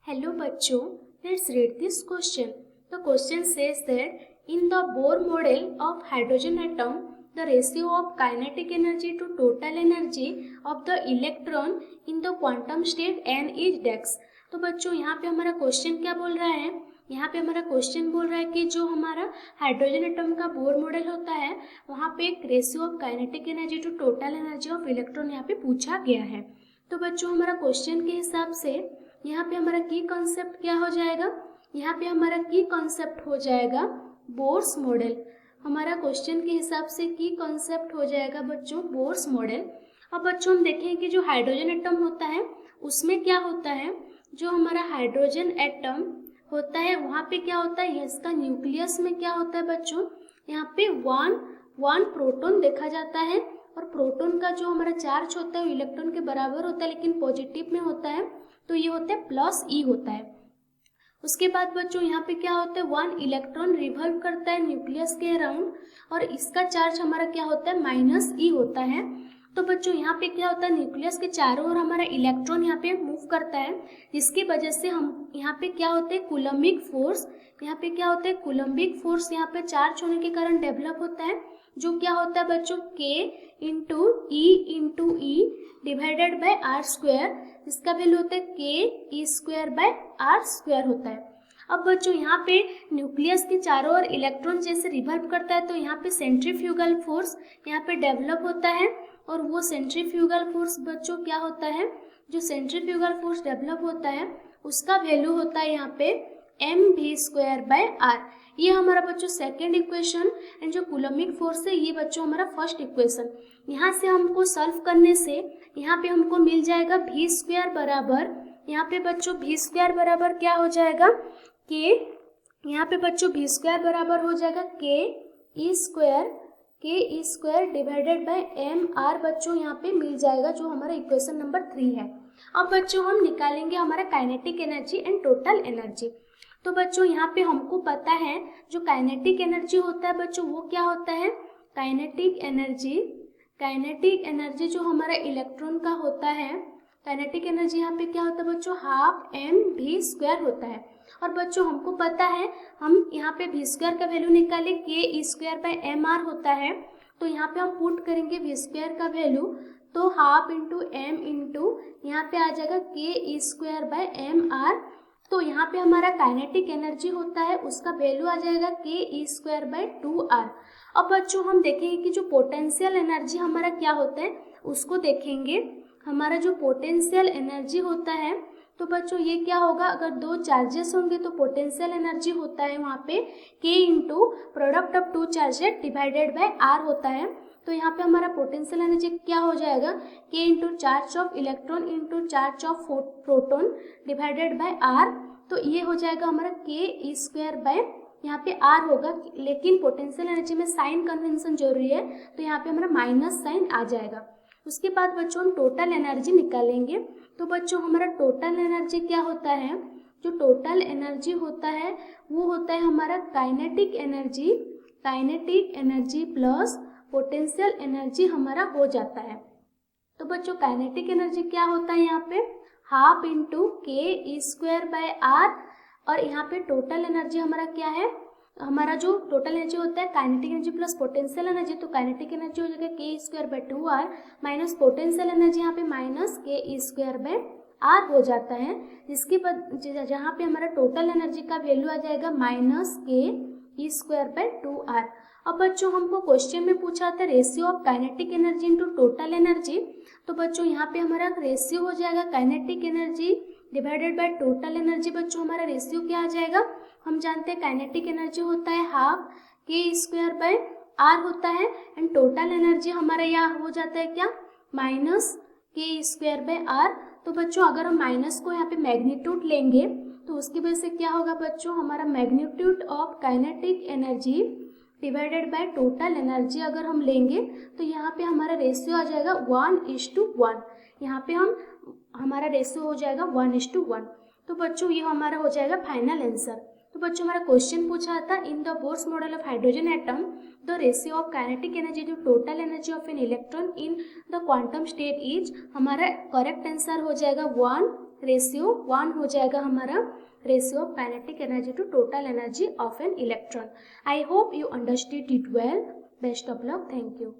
Hello बच्चों, let's read this question. The question says that in the Bohr model of hydrogen atom, the ratio of kinetic energy to total energy of the electron in the quantum state n is dash. तो बच्चों यहाँ पे हमारा question क्या बोल रहा है? यहाँ पे हमारा क्वेश्चन बोल रहा है कि जो हमारा हाइड्रोजन एटम का बोर मॉडल होता है वहाँ पे एक ratio of kinetic energy to total energy of electron यहाँ पे पूछा गया है। तो बच्चों हमारा क्वेश्चन के हिसाब से यहाँ पे हमारा की कॉन्सेप्ट क्या हो जाएगा? यहाँ पे हमारा की कॉन्सेप्ट हो जाएगा बोर्स मॉडल। हमारा क्वेश्चन के हिसाब से की कॉन्सेप्ट हो जाएगा बच्चों बोर्स मॉडल। अब बच्चों हम देखें कि जो हाइड्रोजन एटम होता है उसमें क्या होता है, जो हमारा हाइड्रोजन एटम होता है वहाँ पे क्या होता है, इसका न्यूक्लियस में क्या होता है बच्चों, यहाँ पे वन प्रोटॉन देखा जाता है और प्रोटॉन का जो हमारा चार्ज होता है वो इलेक्ट्रॉन के बराबर होता है लेकिन पॉजिटिव में होता है, तो ये होता है प्लस ई होता है। उसके बाद बच्चों यहाँ पे क्या होता है, वन इलेक्ट्रॉन रिवॉल्व करता है न्यूक्लियस के अराउंड और इसका चार्ज हमारा क्या होता है माइनस ई होता है। तो बच्चों यहाँ पे क्या होता है, न्यूक्लियस के चारों ओर हमारा इलेक्ट्रॉन यहाँ पे मूव करता है जिसकी वजह से हम यहाँ पे क्या होते हैं कूलम्बिक फोर्स, यहाँ पे क्या होता है कूलम्बिक फोर्स यहाँ पे चार्ज होने के कारण डेवलप होता है, जो क्या होता है बच्चों K into E divided by R square, इसका वैल्यू होता है K E square by R square होता है। अब बच्चों यहाँ पे न्यूक्लियस के चारों ओर इलेक्ट्रॉन जैसे रिवॉल्व करता है तो यहाँ पे सेंट्रीफ्यूगल फोर्स यहाँ पे डेवलप होता है और वो सेंट्रीफ्यूगल फोर्स बच्चों क्या होता है, जो सेंट्रीफ्यूगल फोर्स डेवलप होता है उसका वैल्यू होता है यहाँ पे M V square by R. ये हमारा बच्चों सेकेंड इक्वेशन एंड जो कूलम्बिक फोर्स है ये बच्चों हमारा फर्स्ट इक्वेशन। यहाँ से हमको सॉल्व करने से यहाँ पे हमको मिल जाएगा वी स्क्वायर बराबर, यहाँ पे बच्चों वी स्क्वायर बराबर क्या हो जाएगा के, यहाँ पे बच्चों वी स्क्वायर बराबर हो जाएगा के E square divided by M R बच्चों यहाँ पे मिल जाएगा, जो हमारा इक्वेशन नंबर 3 है। अब बच्चों हम निकालेंगे हमारा kinetic energy and total energy. तो बच्चों यहाँ पे हमको पता है जो काइनेटिक एनर्जी होता है बच्चों वो क्या होता है, काइनेटिक एनर्जी जो हमारा इलेक्ट्रॉन का होता है, काइनेटिक एनर्जी यहाँ पे क्या होता है बच्चों हाफ एम वी स्क्वायर होता है। और बच्चों हमको पता है हम यहाँ पे वी स्क्वायर का वैल्यू निकाले के E square bye M are होता है, तो यहाँ पे हम पुट करेंगे वी स्क्वायर का वैल्यू, तो हाफ इंटू एम इंटू यहाँ पे आ जाएगा के E square bye M are. तो यहाँ पे हमारा काइनेटिक एनर्जी होता है उसका वैल्यू आ जाएगा के ई स्क्वायर बाय 2r। अब बच्चों हम देखेंगे कि जो पोटेंशियल एनर्जी हमारा क्या होता है उसको देखेंगे। हमारा जो पोटेंशियल एनर्जी होता है तो बच्चों ये क्या होगा, अगर दो चार्जेस होंगे तो पोटेंशियल एनर्जी होता है वहाँ पे K into product of two charges divided by R होता है। तो यहाँ पे हमारा पोटेंशियल एनर्जी क्या हो जाएगा K into charge of electron into charge of proton divided by R, तो ये हो जाएगा हमारा के ई स्क्वायर बाय यहाँ पे आर होगा, लेकिन पोटेंशियल एनर्जी में साइन कन्वेंशन जरूरी है तो यहाँ पे हमारा माइनस साइन आ जाएगा। उसके बाद बच्चों हम टोटल एनर्जी निकालेंगे। तो बच्चों हमारा टोटल एनर्जी क्या होता है, जो टोटल एनर्जी होता है वो होता है हमारा kinetic energy plus potential energy हमारा हो जाता है। तो बच्चों काइनेटिक एनर्जी क्या होता है यहाँ पे हाफ इंटू के ई स्क्वायर बाय आर, और यहाँ पे टोटल एनर्जी हमारा क्या है, हमारा जो टोटल एनर्जी होता है kinetic energy plus potential energy, तो काइनेटिक एनर्जी हो जाएगा के square by 2r minus potential energy यहाँ पे माइनस के ई स्क्वायर बाय आर हो जाता है, जिसके बाद जहाँ पे हमारा टोटल एनर्जी का वैल्यू आ जाएगा माइनस के ई स्क्वायर बाय 2r। अब बच्चों हमको क्वेश्चन में पूछा था ratio of kinetic energy into total energy, तो बच्चों यहाँ पे हमारा रेशियो हो जाएगा kinetic energy divided by total energy. बच्चों हमारा रेशियो क्या आ जाएगा, हम जानते हैं काइनेटिक एनर्जी होता है हाफ के स्क्वायर बाय आर होता है एंड टोटल एनर्जी हमारा यहाँ हो जाता है क्या माइनस के स्क्वायर बाय आर। तो बच्चों अगर हम माइनस को यहाँ पे मैग्नीट्यूड लेंगे तो उसकी वजह से क्या होगा बच्चों, हमारा magnitude of kinetic energy divided by total energy अगर हम लेंगे तो यहाँ पे हमारा रेशियो आ जाएगा 1:1। यहाँ पे हमारा रेशियो हो जाएगा 1:1। तो बच्चों ये हमारा हो जाएगा फाइनल आंसर। तो बच्चों हमारा क्वेश्चन पूछा था in the Bohr's model of hydrogen atom the ratio of kinetic energy to total energy of an electron in the quantum state is, हमारा करेक्ट आंसर हो जाएगा 1 रेशियो 1 हो जाएगा हमारा ratio of kinetic energy to total energy of an electron. I hope you understood it well. Best of luck. Thank you.